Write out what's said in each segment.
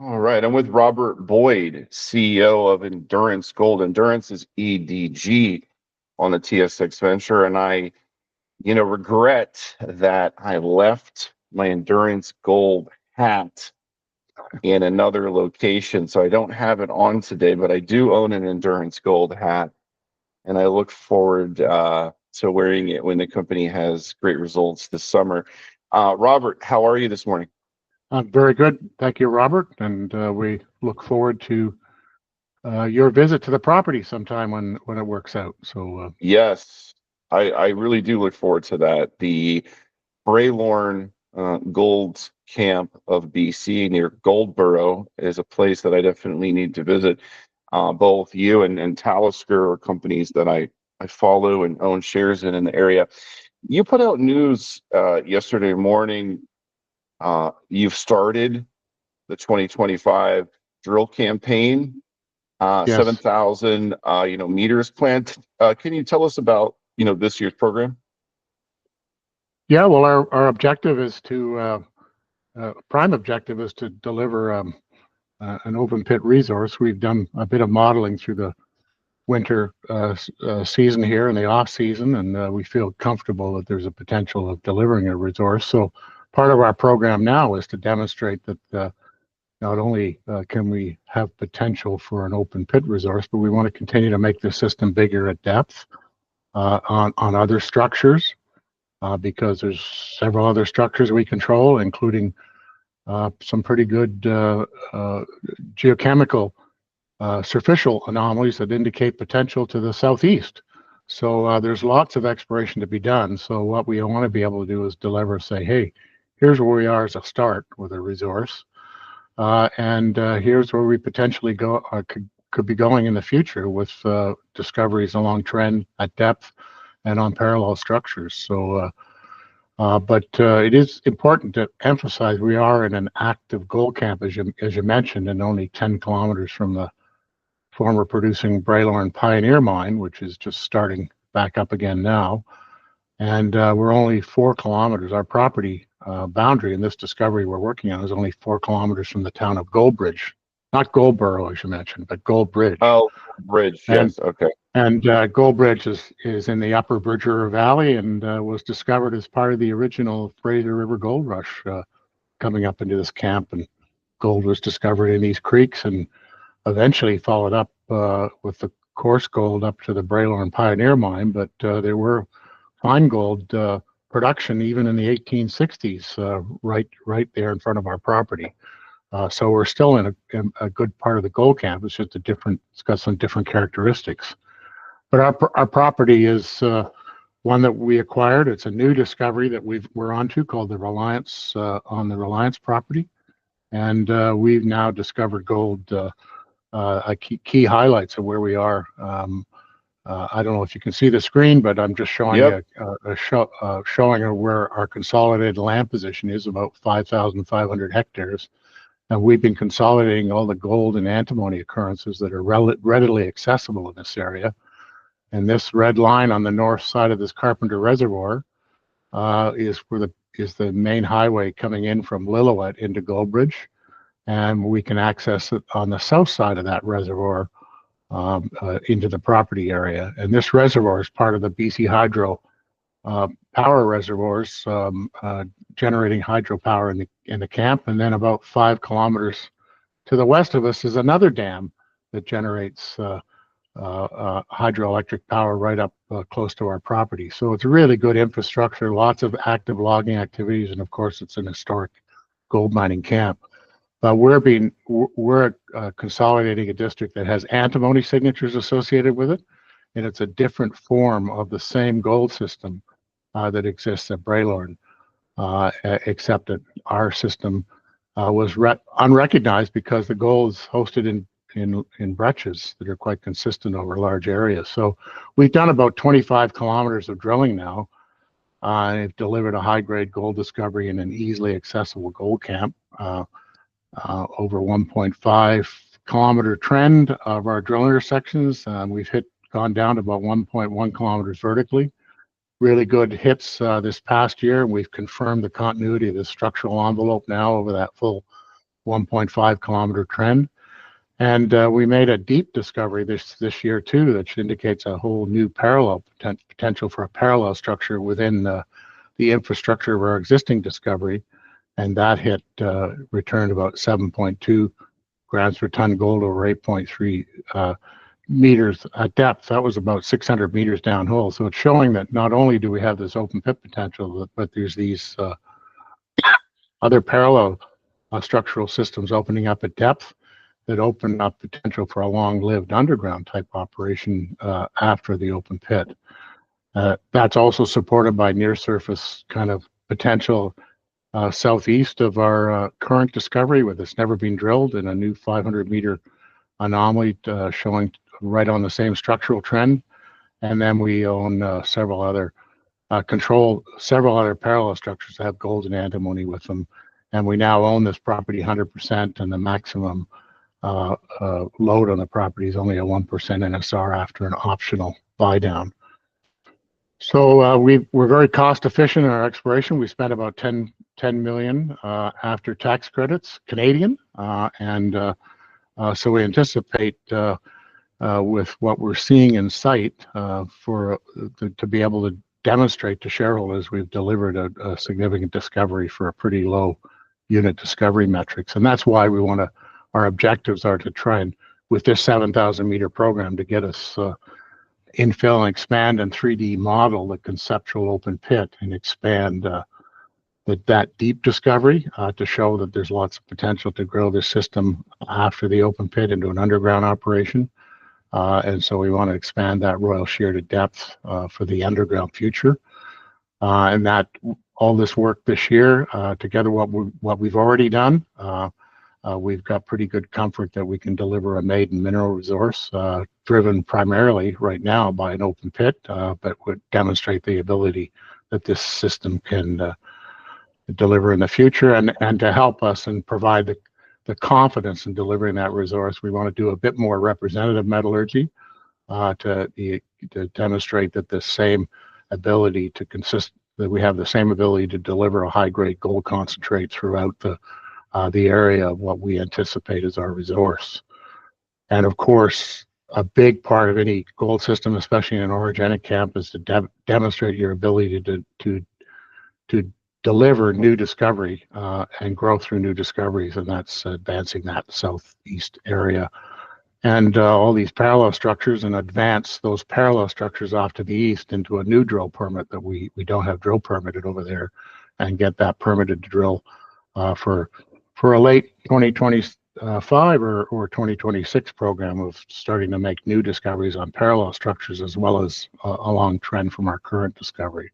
All right. I'm with Robert Boyd, CEO of Endurance Gold. Endurance is EDG on the TSX venture. And I, regret that I left my Endurance Gold hat in another location. So I don't have it on today, but I do own an Endurance Gold hat. And I look forward to wearing it when the company has great results this summer. Robert, how are you this morning? I'm very good. Thank you, Robert. And we look forward to your visit to the property sometime when it works out. So Yes, I really do look forward to that. The Bralorne Gold Camp of BC near Goldboro is a place that I definitely need to visit. Both you and Talisker are companies that I follow and own shares in the area. You put out news yesterday morning. You've started the 2025 drill campaign, yes, 7,000 meters planned. Can you tell us about this year's program? yeah. Well, our objective is to prime objective is to deliver an open pit resource. We've done a bit of modeling through the winter season here and the off season, and we feel comfortable that there's a potential of delivering a resource. So part of our program now is to demonstrate that not only can we have potential for an open pit resource, but we want to continue to make the system bigger at depth on other structures because there's several other structures we control, including some pretty good geochemical superficial anomalies that indicate potential to the southeast. So there's lots of exploration to be done. So what we want to be able to do is deliver, say, hey, here's where we are as a start with a resource. And here's where we potentially could be going in the future with discoveries along trend at depth and on parallel structures. So, but it is important to emphasize we are in an active gold camp, as you mentioned, and only 10 kilometers from the former producing Bralorne Pioneer Mine, which is just starting back up again now. And we're only 4 kilometers. Our property boundary in this discovery we're working on is only 4 kilometers from the town of Goldbridge, not Goldboro, as you mentioned, but Goldbridge. Oh, Bridge, yes, okay. And Goldbridge is in the upper Bridger Valley and was discovered as part of the original Fraser River Gold Rush coming up into this camp. And gold was discovered in these creeks and eventually followed up with the coarse gold up to the Bralorne Pioneer Mine. But there were fine gold production even in the 1860s, right there in front of our property. So we're still in a good part of the gold camp. It's just it's got some different characteristics. But our property is one that we acquired. It's a new discovery that we're onto called the Reliance on the Reliance property, and we've now discovered gold. Key highlights of where we are. I don't know if you can see the screen, but I'm just showing showing where our consolidated land position is, about 5,500 hectares. And we've been consolidating all the gold and antimony occurrences that are readily accessible in this area. And this red line on the north side of this Carpenter Reservoir is the main highway coming in from Lillooet into Goldbridge. And we can access it on the south side of that reservoir into the property area. And this reservoir is part of the BC Hydro power reservoirs, generating hydropower in the camp. And then about 5 kilometers to the west of us is another dam that generates hydroelectric power right up close to our property. So it's really good infrastructure, lots of active logging activities, and of course it's an historic gold mining camp. But we're consolidating a district that has antimony signatures associated with it, and it's a different form of the same gold system that exists at Bralorne, except that our system was unrecognized because the gold is hosted in breccias that are quite consistent over large areas. So we've done about 25 kilometers of drilling now. I've delivered a high-grade gold discovery in an easily accessible gold camp. Over 1.5 kilometer trend of our drill intersections. We've gone down to about 1.1 kilometers vertically. Really good hits this past year. We've confirmed the continuity of the structural envelope now over that full 1.5 kilometer trend. And we made a deep discovery this year too, that indicates a whole new parallel potential for a parallel structure within the infrastructure of our existing discovery. And that hit returned about 7.2 grams per ton gold over 8.3 meters at depth. That was about 600 meters downhole. So it's showing that not only do we have this open pit potential, but there's these other parallel structural systems opening up at depth that open up potential for a long-lived underground type operation after the open pit. That's also supported by near-surface kind of potential southeast of our current discovery, where it's never been drilled, in a new 500-meter anomaly showing right on the same structural trend. And then we own several other parallel structures that have gold and antimony with them. And we now own this property 100%, and the maximum load on the property is only a 1% NSR after an optional buy down. So we're very cost efficient in our exploration. We spent about 10 million after tax credits Canadian, and so we anticipate with what we're seeing in sight to be able to demonstrate to shareholders we've delivered a significant discovery for a pretty low unit discovery metrics. And that's why our objectives are to try and, with this 7,000 meter program, to get us infill and expand and 3D model the conceptual open pit and expand that deep discovery to show that there's lots of potential to grow this system after the open pit into an underground operation. And so we want to expand that Royal Shear to depth for the underground future. And that all this work this year, together what we've already done, we've got pretty good comfort that we can deliver a maiden mineral resource driven primarily right now by an open pit, but would demonstrate the ability that this system can deliver in the future. And to help us and provide the confidence in delivering that resource, we want to do a bit more representative metallurgy to demonstrate that the same ability that we have the same ability to deliver a high-grade gold concentrate throughout the area of what we anticipate as our resource. And of course, a big part of any gold system, especially in an orogenic camp, is to demonstrate your ability to deliver new discovery and grow through new discoveries, and that's advancing that southeast area. And all these parallel structures, and advance those parallel structures off to the east into a new drill permit that we don't have drill permitted over there, and get that permitted to drill for a late 2025 or 2026 program of starting to make new discoveries on parallel structures, as well as a long trend from our current discovery.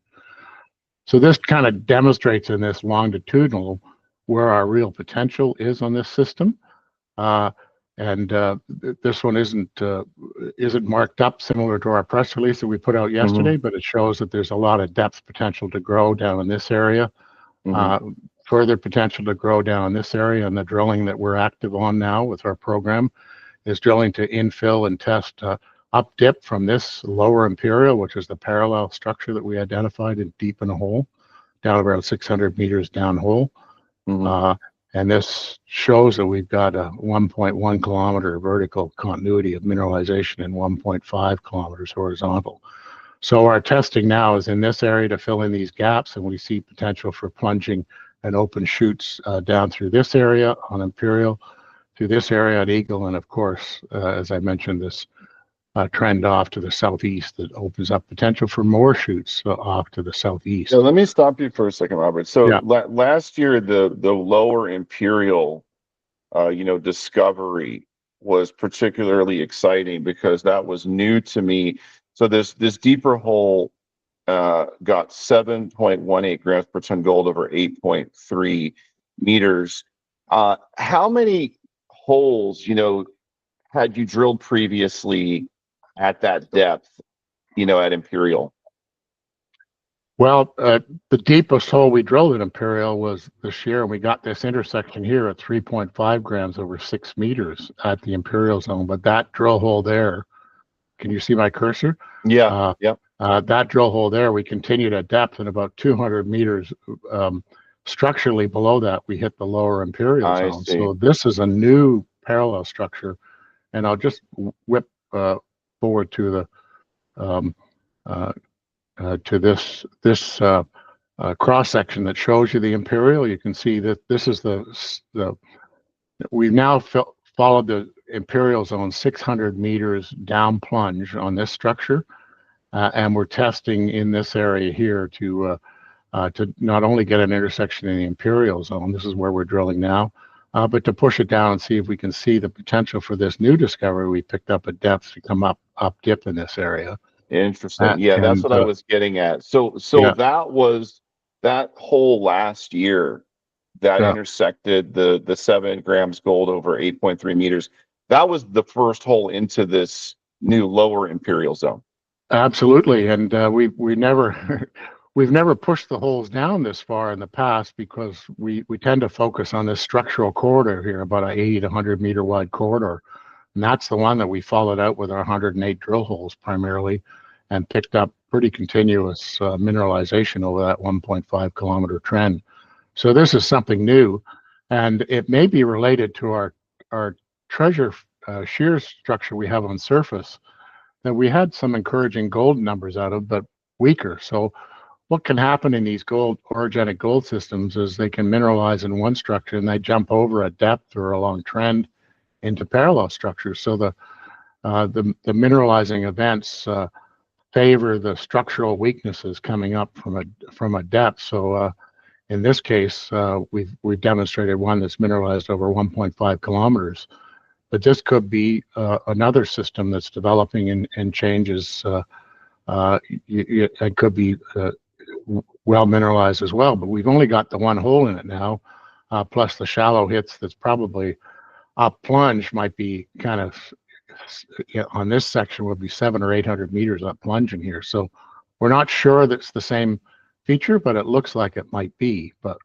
So this kind of demonstrates in this longitudinal where our real potential is on this system. And this one isn't marked up similar to our press release that we put out yesterday, but it shows that there's a lot of depth potential to grow down in this area. Further potential to grow down in this area, and the drilling that we're active on now with our program is drilling to infill and test up dip from this Lower Imperial, which is the parallel structure that we identified, and deep in a hole down around 600 meters downhole. And this shows that we've got a 1.1 kilometer vertical continuity of mineralization and 1.5 kilometers horizontal. So our testing now is in this area to fill in these gaps, and we see potential for plunging and open chutes down through this area on Imperial, through this area at Eagle, and of course, as I mentioned, this trend off to the southeast that opens up potential for more chutes off to the southeast. So let me stop you for a second, Robert. So last year, the Lower Imperial, discovery was particularly exciting because that was new to me. So this deeper hole got 7.18 grams per ton gold over 8.3 meters. How many holes, had you drilled previously at that depth, at Imperial? Well, the deepest hole we drilled at Imperial was this year, and we got this intersection here at 3.5 grams over 6 meters at the Imperial Zone. But that drill hole there, can you see my cursor? Yeah. That drill hole there, we continued at depth, and about 200 meters structurally below that, we hit the Lower Imperial I Zone. see. So this is a new parallel structure, and I'll just whip forward to the to this cross section that shows you the Imperial. You can see that this is the we've now followed the Imperial Zone 600 meters down plunge on this structure, and we're testing in this area here to not only get an intersection in the Imperial Zone, this is where we're drilling now, but to push it down and see if we can see the potential for this new discovery we picked up at depth to come up dip in this area. Interesting. Yeah, that's what I was getting at. So yeah. that was that hole last year that intersected the 7 grams gold over 8.3 meters. That was the first hole into this new Lower Imperial Zone. Absolutely, and we never we've never pushed the holes down this far in the past because we tend to focus on this structural corridor here, about an 80 to 100 meter wide corridor, and that's the one that we followed out with our 108 drill holes primarily, and picked up pretty continuous mineralization over that 1.5 kilometer trend. So this is something new, and it may be related to our treasure shear structure we have on surface that we had some encouraging gold numbers out of, but weaker. So what can happen in these orogenic gold systems is they can mineralize in one structure and they jump over a depth or a long trend into parallel structures. So the mineralizing events favor the structural weaknesses coming up from a depth. So in this case, we've demonstrated one that's mineralized over 1.5 kilometers. But this could be another system that's developing and changes. It could be well mineralized as well, but we've only got the one hole in it now, plus the shallow hits that's probably up plunge might be kind of, on this section would be 700 or 800 meters up plunge in here. So we're not sure that's the same feature, but it looks like it might be. But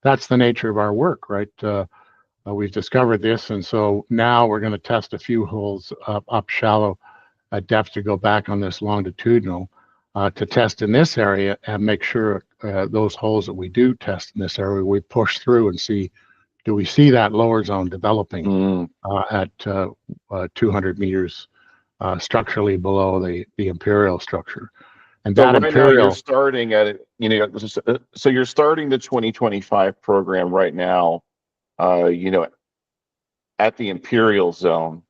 that's the nature of our work, right? We've discovered this, and so now we're going to test a few holes up shallow at depth to go back on this longitudinal to test in this area and make sure those holes that we do test in this area, we push through and see, do we see that lower zone developing at 200 meters structurally below the Imperial structure. And so that right Imperial, now you're starting at it, so you're starting the 2025 program right now, at the Imperial Zone,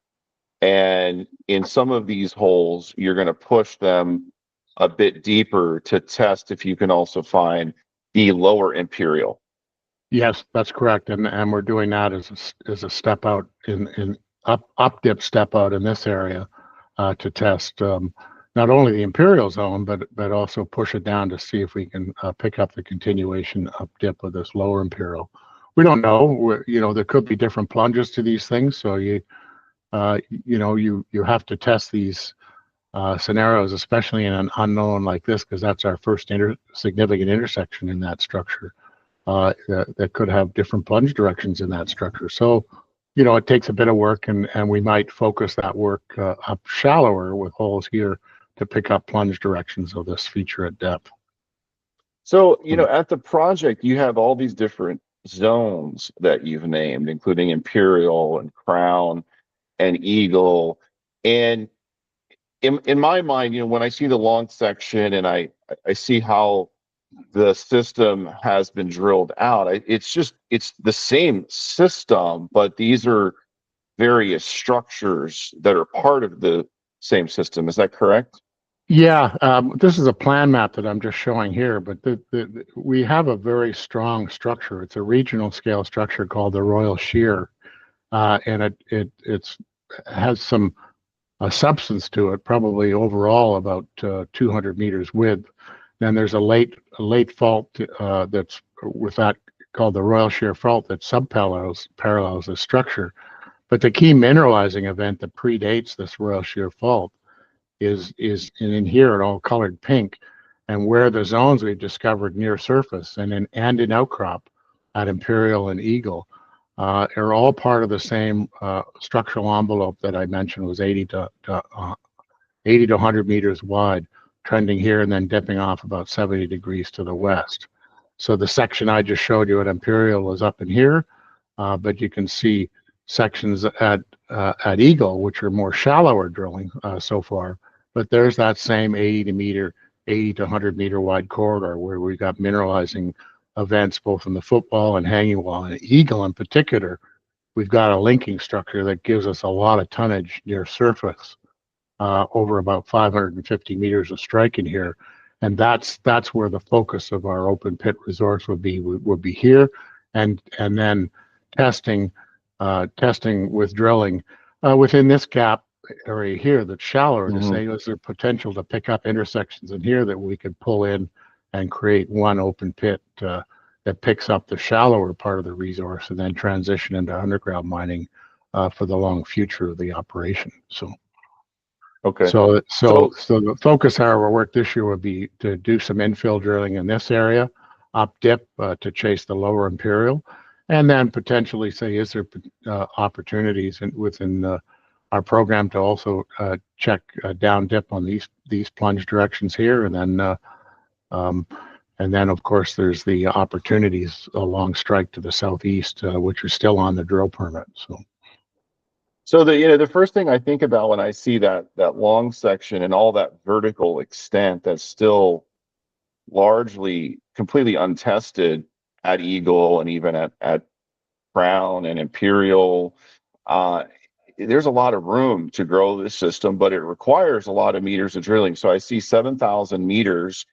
and in some of these holes, you're going to push them a bit deeper to test if you can also find the Lower Imperial. yes, that's correct, and we're doing that as a step out in up dip step out in this area to test not only the Imperial Zone but also push it down to see if we can pick up the continuation up dip of this Lower Imperial. We don't know. There could be different plunges to these things, so you have to test these scenarios, especially in an unknown like this, because that's our first significant intersection in that structure that could have different plunge directions in that structure. So, it takes a bit of work, and we might focus that work up shallower with holes here to pick up plunge directions of this feature at depth. So, at the project, you have all these different zones that you've named, including Imperial and Crown and Eagle. And in my mind, when I see the long section and I see how the system has been drilled out, it's the same system, but these are various structures that are part of the same system. Is that correct? Yeah, this is a plan map that I'm just showing here, but we have a very strong structure. It's a regional scale structure called the Royal Shear, and it has some substance to it, probably overall about 200 meters width. Then there's a late fault that's with that called the Royal Shear fault that parallels the structure. But the key mineralizing event that predates this Royal Shear fault is in here in all colored pink, and where the zones we've discovered near surface and in outcrop at Imperial and Eagle are all part of the same structural envelope that I mentioned was 80 to 100 meters wide, trending here and then dipping off about 70 degrees to the west. So the section I just showed you at Imperial is up in here, but you can see sections at Eagle, which are more shallower drilling so far. But there's that same 80 to 100 meter wide corridor where we got mineralizing events both in the footwall and hanging wall. And Eagle in particular, we've got a linking structure that gives us a lot of tonnage near surface, over about 550 meters of strike in here. And that's where the focus of our open pit resource would be here, and then testing with drilling within this gap area here that's shallower, to say, is there potential to pick up intersections in here that we could pull in and create one open pit that picks up the shallower part of the resource and then transition into underground mining for the long future of the operation. So. Okay. So the focus of our work this year would be to do some infill drilling in this area, up dip to chase the Lower Imperial, and then potentially say, is there opportunities within our program to also check down dip on these plunge directions here, and then of course there's the opportunities along strike to the southeast, which are still on the drill permit. So the first thing I think about when I see that long section and all that vertical extent that's still largely completely untested at Eagle and even at Crown and Imperial, there's a lot of room to grow this system, but it requires a lot of meters of drilling. So I see 7,000 meters.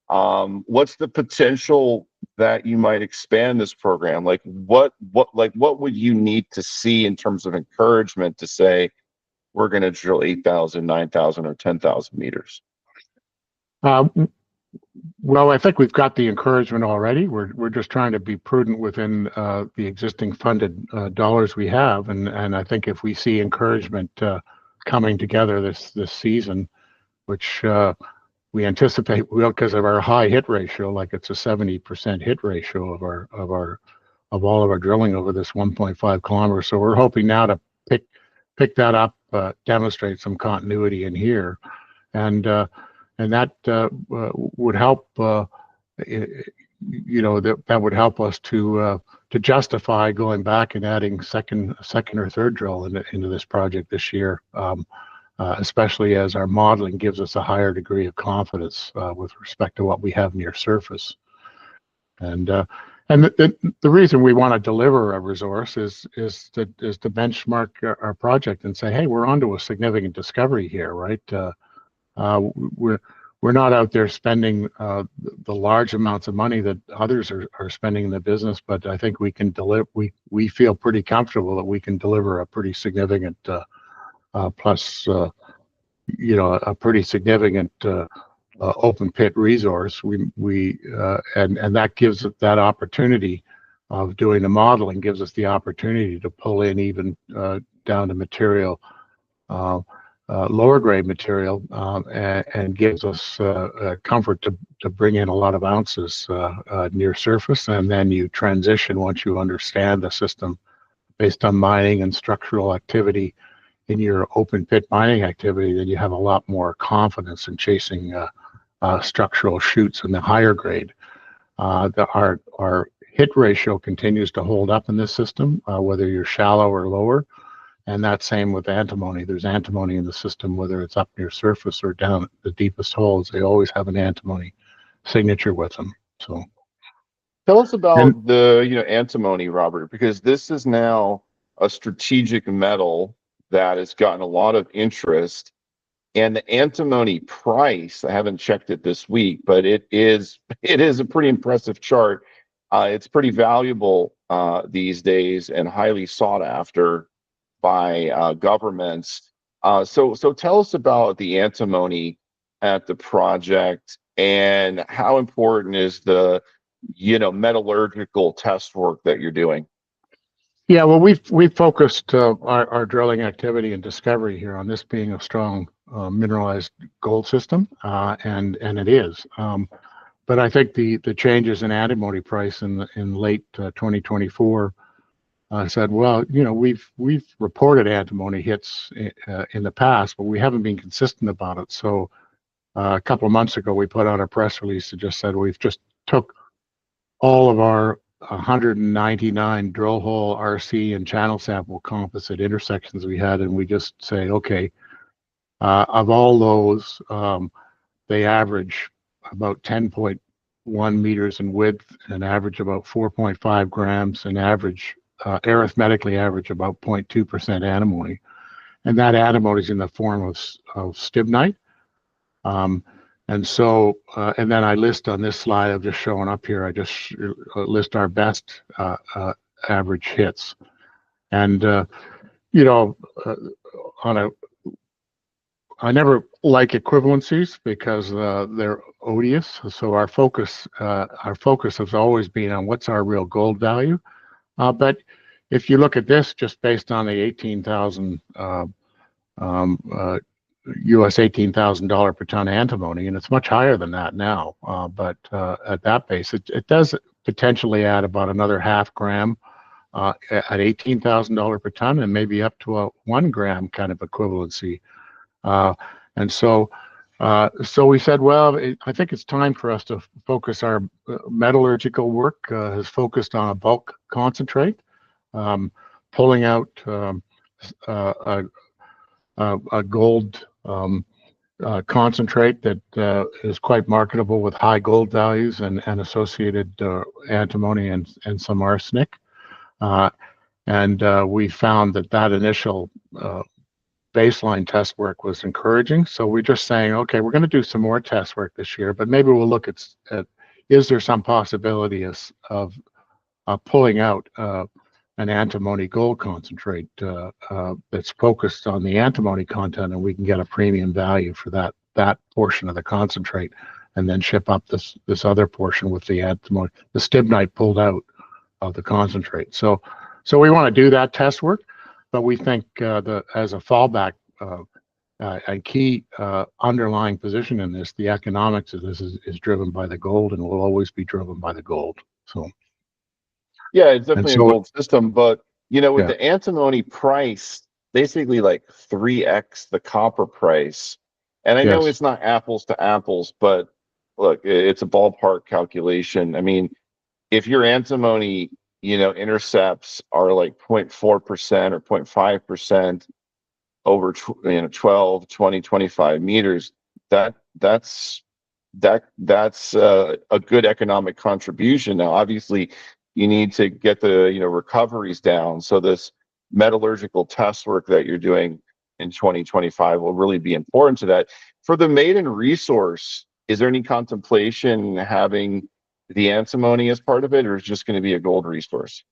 What's the potential that you might expand this program? Like what would you need to see in terms of encouragement to say we're going to drill 8,000, 9,000, or 10,000 meters? Well, I think we've got the encouragement already. We're just trying to be prudent within the existing funded dollars we have, and I think if we see encouragement coming together this season, which we anticipate will, because of our high hit ratio, like it's a 70% hit ratio of all of our drilling over this 1.5 kilometers. So we're hoping now to pick that up, demonstrate some continuity in here, and that would help. That would help us to justify going back and adding second or third drill into this project this year. Especially as our modeling gives us a higher degree of confidence with respect to what we have near surface. And the reason we want to deliver a resource is to benchmark our project and say, hey, we're onto a significant discovery here, right? We're not out there spending the large amounts of money that others are spending in the business, but I think we can deliver. We feel pretty comfortable that we can deliver a pretty significant plus a pretty significant open pit resource. And that gives us that opportunity of doing the modeling, gives us the opportunity to pull in even down to material, lower grade material, and gives us comfort to bring in a lot of ounces near surface. And then you transition, once you understand the system based on mining and structural activity in your open pit mining activity, then you have a lot more confidence in chasing structural shoots in the higher grade. Our hit ratio continues to hold up in this system, whether you're shallow or lower. And that's same with antimony. There's antimony in the system, whether it's up near surface or down at the deepest holes. They always have an antimony signature with them. So tell us about the antimony, Robert, because this is now a strategic metal that has gotten a lot of interest. And the antimony price, I haven't checked it this week, but it is a pretty impressive chart. It's pretty valuable these days and highly sought after by governments. So tell us about the antimony at the project and how important is the metallurgical test work that you're doing. Yeah, well, we've focused our drilling activity and discovery here on this being a strong mineralized gold system, and it is. But I think the changes in antimony price in late 2024 said, well, we've reported antimony hits in the past, but we haven't been consistent about it. So a couple of months ago, we put out a press release that just said we've just took all of our 199 drill hole RC and channel sample composite intersections we had, and we just say, okay, of all those, they average about 10.1 meters in width and average about 4.5 grams and average, arithmetically average about 0.2% antimony. And that antimony is in the form of stibnite. And so, and then I list on this slide I've just shown up here, I just list our best average hits. And, you know, I never like equivalencies because they're odious. So our focus has always been on what's our real gold value. But if you look at this just based on the 18,000 US $18,000 per ton antimony, and it's much higher than that now. But at that base, it does potentially add about another half gram at $18,000 per ton, and maybe up to a 1 gram kind of equivalency. And so we said, well, I think it's time for us to focus our metallurgical work has focused on a bulk concentrate, pulling out a gold concentrate that is quite marketable with high gold values and associated antimony and some arsenic. And we found that initial baseline test work was encouraging. So we're just saying, okay, we're going to do some more test work this year, but maybe we'll look at is there some possibility of pulling out an antimony gold concentrate that's focused on the antimony content, and we can get a premium value for that portion of the concentrate, and then ship up this other portion with the antimony, the stibnite pulled out of the concentrate. So we want to do that test work, but we think as a fallback, a key underlying position in this, the economics of this is driven by the gold and will always be driven by the gold. So. Yeah, it's definitely a gold system, but you know, with the antimony price basically like 3x the copper price, and I know it's not apples to apples, but look, it's a ballpark calculation. I mean, if your antimony, you know, intercepts are like 0.4% or 0.5% over 12, 20, 25 meters, that's a good economic contribution. Now, obviously, you need to get the recoveries down. So this metallurgical test work that you're doing in 2025 will really be important to that. For the maiden resource, is there any contemplation having the antimony as part of it, or is it just going to be a gold resource?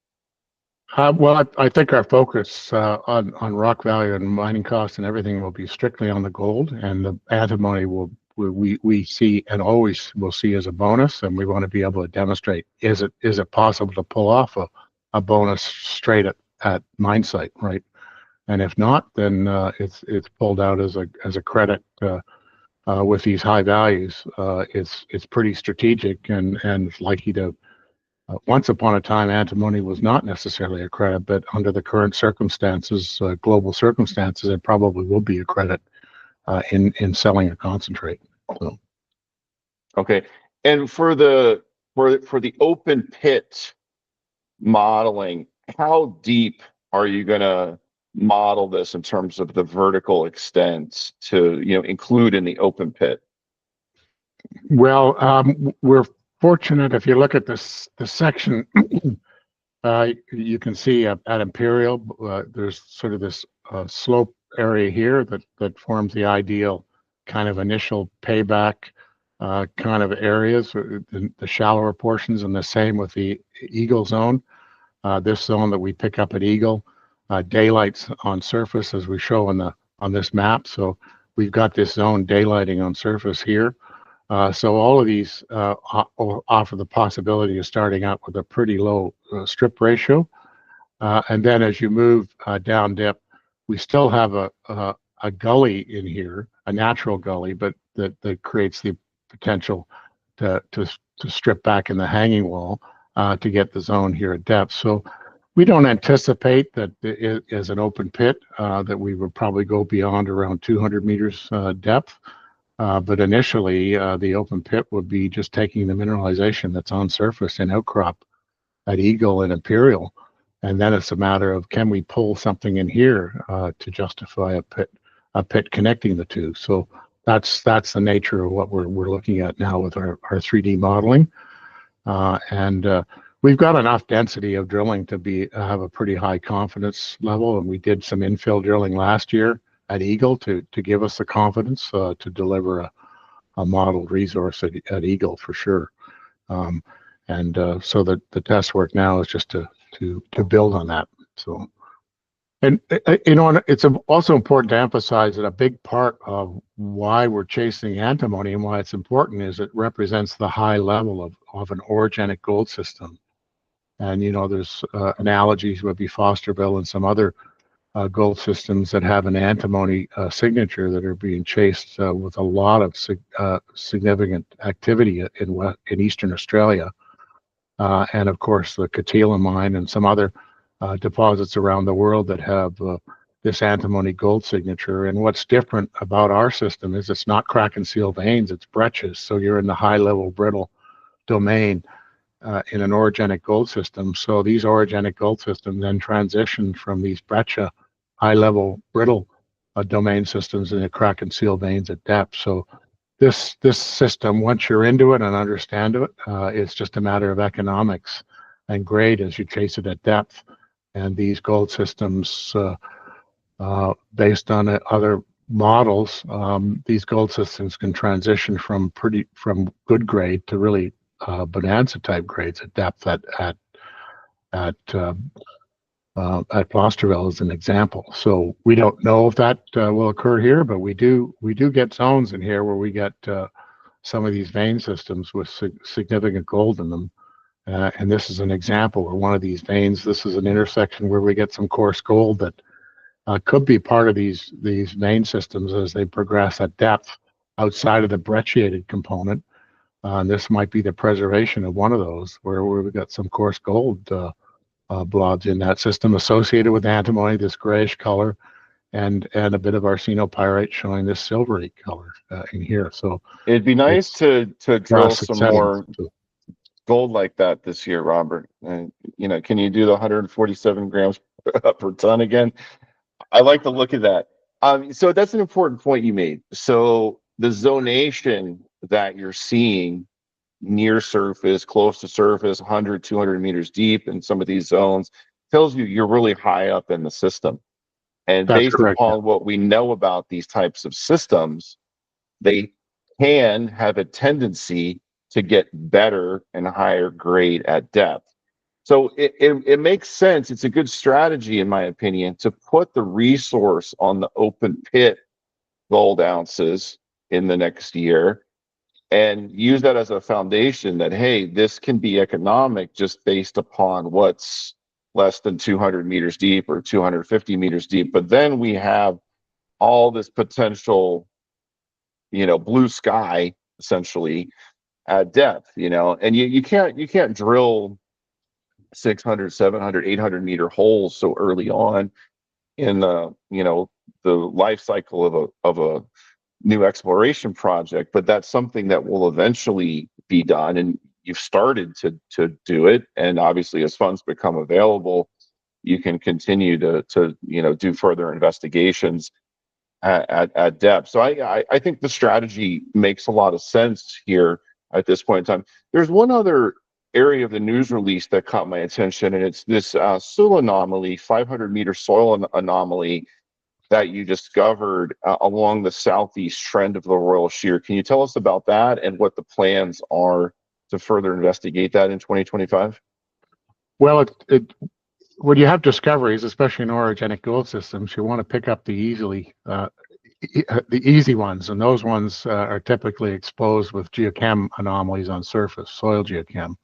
Well, I think our focus on rock value and mining costs and everything will be strictly on the gold, and the antimony we see and always will see as a bonus, and we want to be able to demonstrate is it possible to pull off a bonus straight at mine site, right? And if not, then it's pulled out as a credit with these high values. It's pretty strategic and likely to. Once upon a time, antimony was not necessarily a credit, but under the current circumstances, global circumstances, it probably will be a credit in selling a concentrate. So. Okay, and for the open pit modeling, how deep are you going to model this in terms of the vertical extent to include in the open pit? Well, we're fortunate. If you look at the section, you can see at Imperial, there's sort of this slope area here that forms the ideal kind of initial payback kind of areas, the shallower portions, and the same with the Eagle zone. This zone that we pick up at Eagle, daylights on surface as we show on this map. So we've got this zone daylighting on surface here. So all of these offer the possibility of starting out with a pretty low strip ratio. And then as you move down dip, we still have a gully in here, a natural gully, but that creates the potential to strip back in the hanging wall to get the zone here at depth. So we don't anticipate that it is an open pit, that we would probably go beyond around 200 meters depth. But initially, the open pit would be just taking the mineralization that's on surface and outcrop at Eagle and Imperial. And then it's a matter of, can we pull something in here to justify a pit connecting the two? So that's the nature of what we're looking at now with our 3D modeling. And we've got enough density of drilling to have a pretty high confidence level. And we did some infill drilling last year at Eagle to give us the confidence to deliver a modeled resource at Eagle for sure. So the test work now is just to build on that. So, and it's also important to emphasize that a big part of why we're chasing antimony and why it's important is it represents the high level of an orogenic gold system. And there's analogies would be Fosterville and some other gold systems that have an antimony signature that are being chased with a lot of significant activity in Eastern Australia. And of course, the Katila mine and some other deposits around the world that have this antimony gold signature. And what's different about our system is it's not crack and seal veins, it's breccias. So you're in the high level brittle domain in an orogenic gold system. So these orogenic gold systems then transition from these breccia high level brittle domain systems into crack and seal veins at depth. So this system, once you're into it and understand it, it's just a matter of economics and grade as you chase it at depth. And these gold systems, based on other models, these gold systems can transition from good grade to really bonanza type grades at depth at Fosterville as an example. So we don't know if that will occur here, but we do get zones in here where we get some of these vein systems with significant gold in them. And this is an example where one of these veins, this is an intersection where we get some coarse gold that could be part of these vein systems as they progress at depth outside of the brecciated component. And this might be the preservation of one of those where we've got some coarse gold blobs in that system associated with antimony, this grayish color, and a bit of arsenopyrite showing this silvery color in here. So it'd be nice to drill some more gold like that this year, Robert. Can you do the 147 grams per ton again? I like the look of that. So that's an important point you made. So the zonation that you're seeing near surface, close to surface, 100, 200 meters deep in some of these zones tells you you're really high up in the system. And that's based correct, upon what we know about these types of systems, they can have a tendency to get better and higher grade at depth. So it makes sense. It's a good strategy, in my opinion, to put the resource on the open pit gold ounces in the next year and use that as a foundation that, hey, this can be economic just based upon what's less than 200 meters deep or 250 meters deep. But then we have all this potential, blue sky essentially at depth, and you can't drill 600, 700, 800 meter holes so early on in the life cycle of a new exploration project. But that's something that will eventually be done, and you've started to do it. And obviously, as funds become available, you can continue to do further investigations at depth. So I think the strategy makes a lot of sense here at this point in time. There's one other area of the news release that caught my attention, and it's this soil anomaly, 500-meter soil anomaly that you discovered along the southeast trend of the Royal Shear. Can you tell us about that and what the plans are to further investigate that in 2025? Well, when you have discoveries, especially in orogenic gold systems, you want to pick up the easy ones, and those ones are typically exposed with geochem anomalies on surface, soil geochem,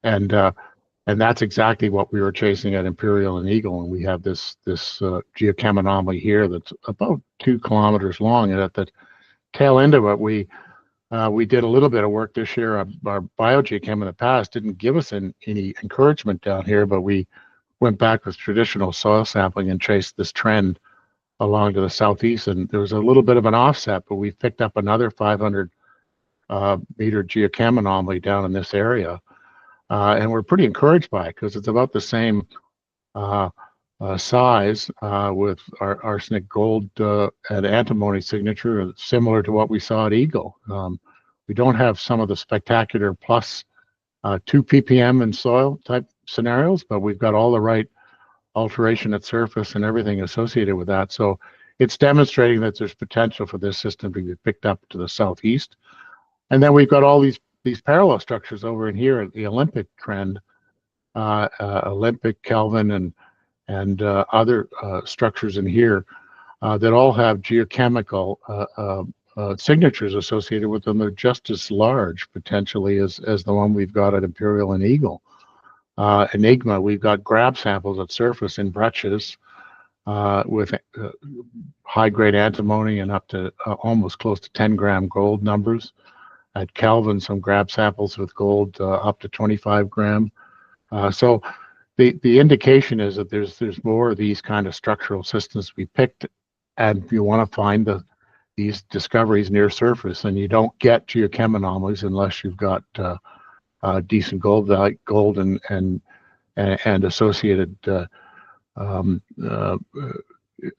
and that's exactly what we were chasing at Imperial and Eagle. And we have this geochem anomaly here that's about 2 kilometers long, and at the tail end of it, we did a little bit of work this year. Our biogeochem in the past didn't give us any encouragement down here, but we went back with traditional soil sampling and traced this trend along to the southeast, and there was a little bit of an offset, but we picked up another 500 meter geochem anomaly down in this area, and we're pretty encouraged by it because it's about the same size with our arsenic gold and antimony signature, similar to what we saw at Eagle. We don't have some of the spectacular plus 2 ppm in soil type scenarios, but we've got all the right alteration at surface and everything associated with that. So it's demonstrating that there's potential for this system to be picked up to the southeast. And then we've got all these parallel structures over in here at the Olympic trend, Olympic, Kelvin, and other structures in here that all have geochemical signatures associated with them. They're just as large potentially as the one we've got at Imperial and Eagle. Enigma, we've got grab samples at surface in breccias with high-grade antimony and up to almost close to 10-gram gold numbers. At Kelvin, some grab samples with gold up to 25 gram. So the indication is that there's more of these kind of structural systems we picked, and you want to find these discoveries near surface, and you don't get geochem anomalies unless you've got decent gold value, gold and associated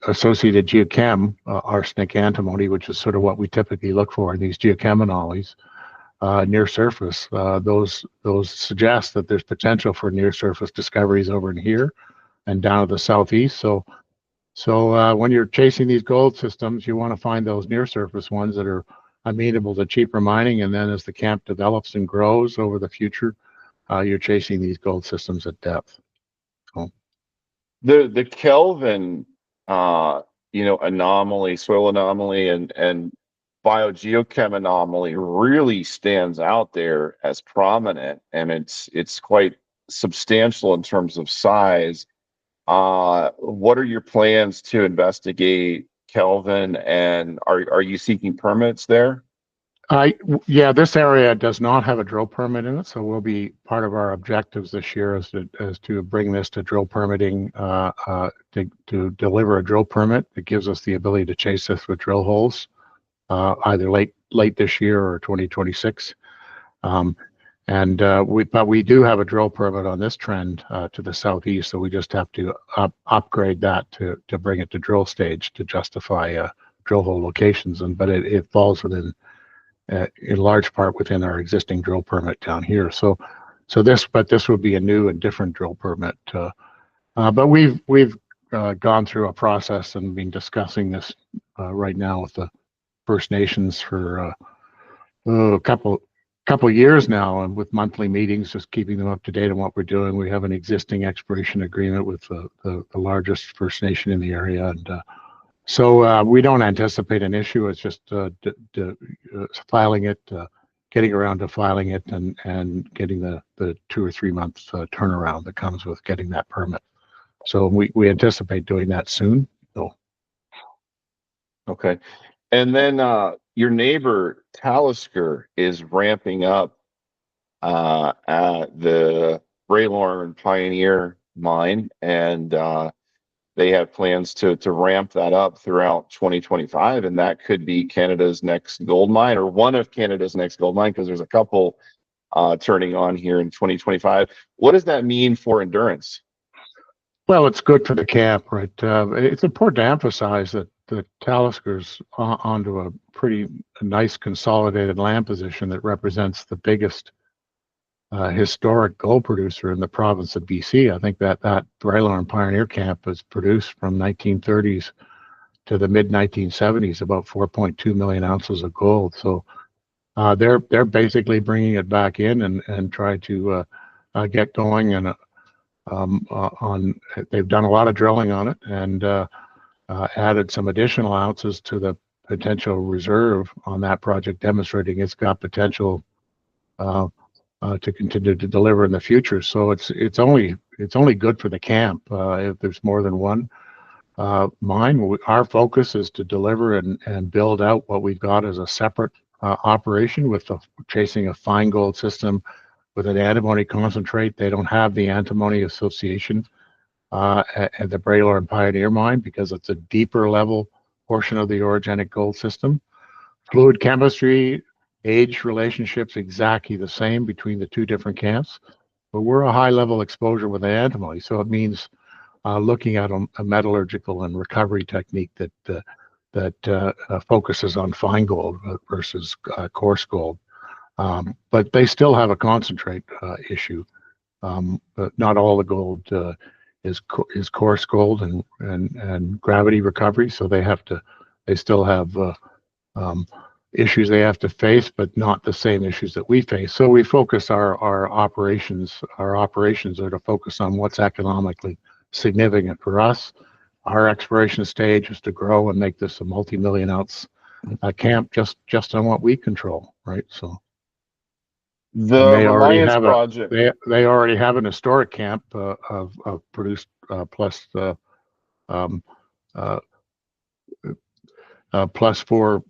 associated geochem, arsenic, antimony, which is sort of what we typically look for in these geochem anomalies near surface. Those suggest that there's potential for near surface discoveries over in here and down to the southeast. So when you're chasing these gold systems, you want to find those near surface ones that are amenable to cheaper mining, and then as the camp develops and grows over the future, you're chasing these gold systems at depth. So The Kelvin anomaly, soil anomaly, and biogeochem anomaly really stands out there as prominent, and it's quite substantial in terms of size. What are your plans to investigate Kelvin, and are you seeking permits there? Yeah, this area does not have a drill permit in it, so will be part of our objectives this year is to bring this to drill permitting, to deliver a drill permit that gives us the ability to chase this with drill holes, either late this year or 2026. But we do have a drill permit on this trend to the southeast, so we just have to upgrade that to bring it to drill stage to justify drill hole locations. But it falls within, in large part, within our existing drill permit down here. So this would be a new and different drill permit. But we've gone through a process and been discussing this right now with the First Nations for a couple years now, and with monthly meetings, just keeping them up to date on what we're doing. We have an existing exploration agreement with the largest First Nation in the area, and so we don't anticipate an issue. It's just filing it, getting around to filing it, and getting the 2 or 3 months turnaround that comes with getting that permit. So we anticipate doing that soon. So. Okay. And then your neighbor Talisker is ramping up at the Bralorne Pioneer Mine, and they have plans to ramp that up throughout 2025, and that could be Canada's next gold mine, or one of Canada's next gold mine, because there's a couple turning on here in 2025. What does that mean for Endurance? Well, it's good for the camp, right? It's important to emphasize that the Talisker's onto a pretty nice consolidated land position that represents the biggest historic gold producer in the province of BC. I think that Bralorne Pioneer Camp was produced from 1930s to the mid 1970s, about 4.2 million ounces of gold. So they're basically bringing it back in and try to get going. And they've done a lot of drilling on it and added some additional ounces to the potential reserve on that project, demonstrating it's got potential to continue to deliver in the future. So it's only good for the camp if there's more than one mine. Our focus is to deliver and build out what we've got as a separate operation with chasing a fine gold system with an antimony concentrate. They don't have the antimony association at the Bralorne Pioneer Mine because it's a deeper level portion of the orogenic gold system. Fluid chemistry, age relationships exactly the same between the two different camps, but we're a high level exposure with an antimony. So it means looking at a metallurgical and recovery technique that focuses on fine gold versus coarse gold. But they still have a concentrate issue. But not all the gold is coarse gold and gravity recovery, so they still have issues they have to face, but not the same issues that we face. So we focus our operations are to focus on what's economically significant for us. Our exploration stage is to grow and make this a multi-million ounce camp just on what we control, right? So The Reliance project. they already have an historic camp of produced plus um, uh, plus 4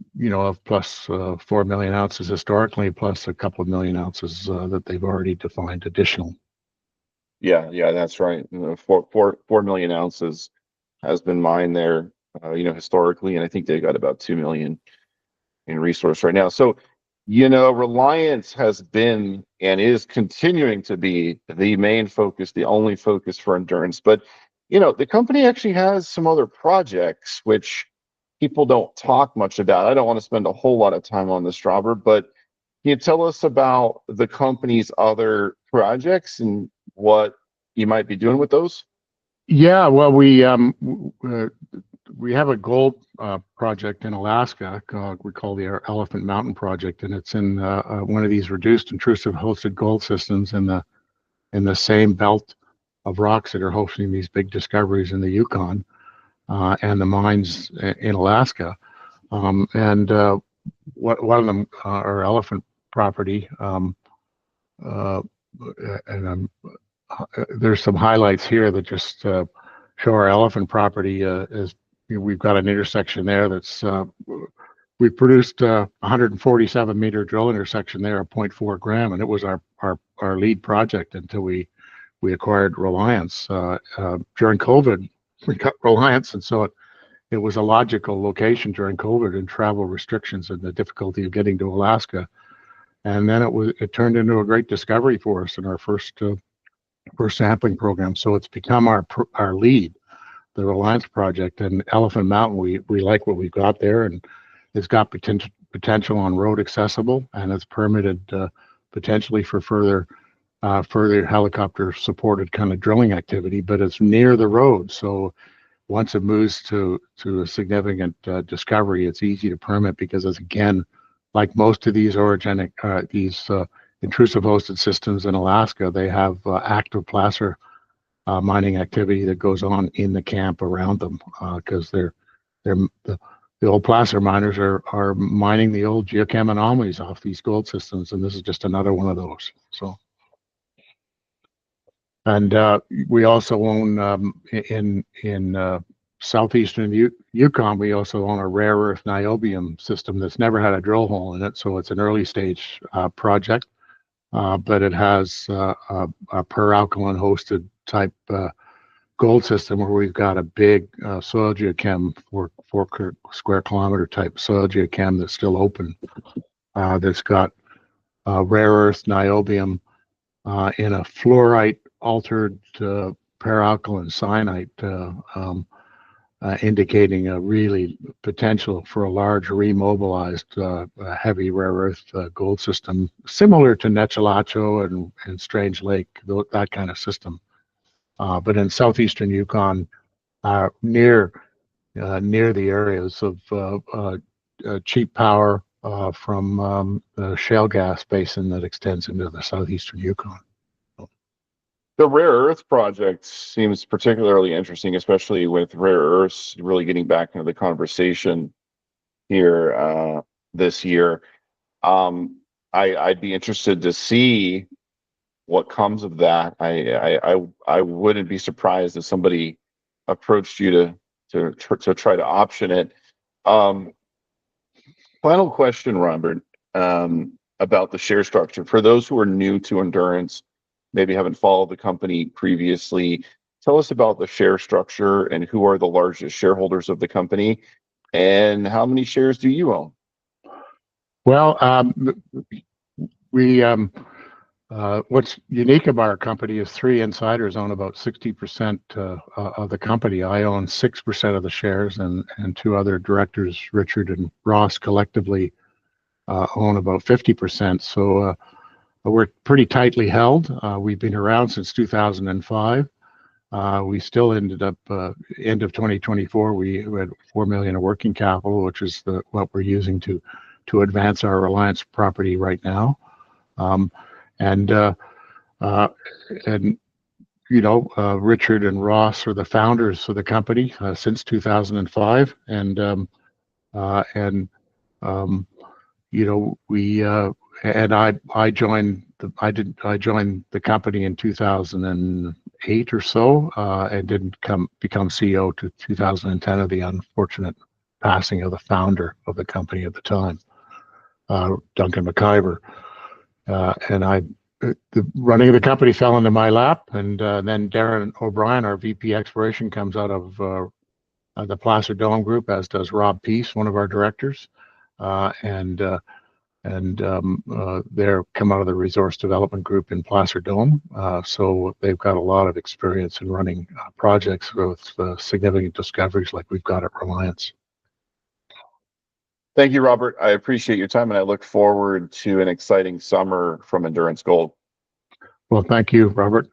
million ounces historically, plus a couple of million ounces that they've already defined additional. Yeah, that's right. 4 million ounces has been mined there, historically, and I think they've got about 2 million in resource right now. So, Reliance has been and is continuing to be the main focus, the only focus for Endurance. But, the company actually has some other projects which people don't talk much about. I don't want to spend a whole lot of time on this, Robert, but can you tell us about the company's other projects and what you might be doing with those? Yeah, well, we have a gold project in Alaska we call the Elephant Mountain Project, and it's in one of these reduced intrusive hosted gold systems in the same belt of rocks that are hosting these big discoveries in the Yukon and the mines in Alaska. And one of them, our Elephant property, and there's some highlights here that just show our Elephant property is. We've got an intersection there that's we produced 147 meter drill intersection there at 0.4 gram, and it was our lead project until we acquired Reliance during COVID. We got Reliance, and so it was a logical location during COVID and travel restrictions and the difficulty of getting to Alaska. And then it turned into a great discovery for us in our first sampling program. So it's become our lead, the Reliance project. And Elephant Mountain, we like what we've got there, and it's got potential on road accessible, and it's permitted potentially for further helicopter supported kind of drilling activity, but it's near the road. So once it moves to a significant discovery, it's easy to permit because it's, again, like most of these orogenic, intrusive hosted systems in Alaska, they have active placer mining activity that goes on in the camp around them because the old placer miners are mining the old geochem anomalies off these gold systems, and this is just another one of those. So, and we also own in southeastern Yukon, we also own a rare earth niobium system that's never had a drill hole in it, so it's an early stage project. But it has a per alkaline hosted type gold system where we've got a big soil geochem, 4 square kilometer type soil geochem that's still open. That's got rare earth niobium in a fluorite altered per alkaline cyanide, indicating a really potential for a large remobilized heavy rare earth gold system, similar to Nechalacho and Strange Lake, that kind of system. But in southeastern Yukon, near the areas of cheap power from the shale gas basin that extends into the southeastern Yukon. The rare earth project seems particularly interesting, especially with rare earths really getting back into the conversation here this year. I'd be interested to see what comes of that. I wouldn't be surprised if somebody approached you to try to option it. Final question, Robert, about the share structure. For those who are new to Endurance, maybe haven't followed the company previously, Tell us about the share structure and who are the largest shareholders of the company, and how many shares do you own? Well, we what's unique about our company is three insiders own about 60% of the company. I own 6% of the shares, and two other directors, Richard and Ross, collectively own about 50%. So we're pretty tightly held. We've been around since 2005. We still ended up end of 2024. We had $4 million of working capital, which is what we're using to advance our Reliance property right now. And you know, Richard and Ross are the founders of the company since 2005, and you know, we and I joined the company in 2008 or so, and didn't become CEO to 2010 of the unfortunate passing of the founder of the company at the time, Duncan McIver. And the running of the company fell into my lap, and then Darren O'Brien, our VP Exploration, comes out of the Placer Dome Group, as does Rob Peace, one of our directors, and they're come out of the Resource Development Group in Placer Dome. So they've got a lot of experience in running projects with significant discoveries like we've got at Reliance. Thank you, Robert. I appreciate your time, and I look forward to an exciting summer from Endurance Gold. Well, thank you, Robert.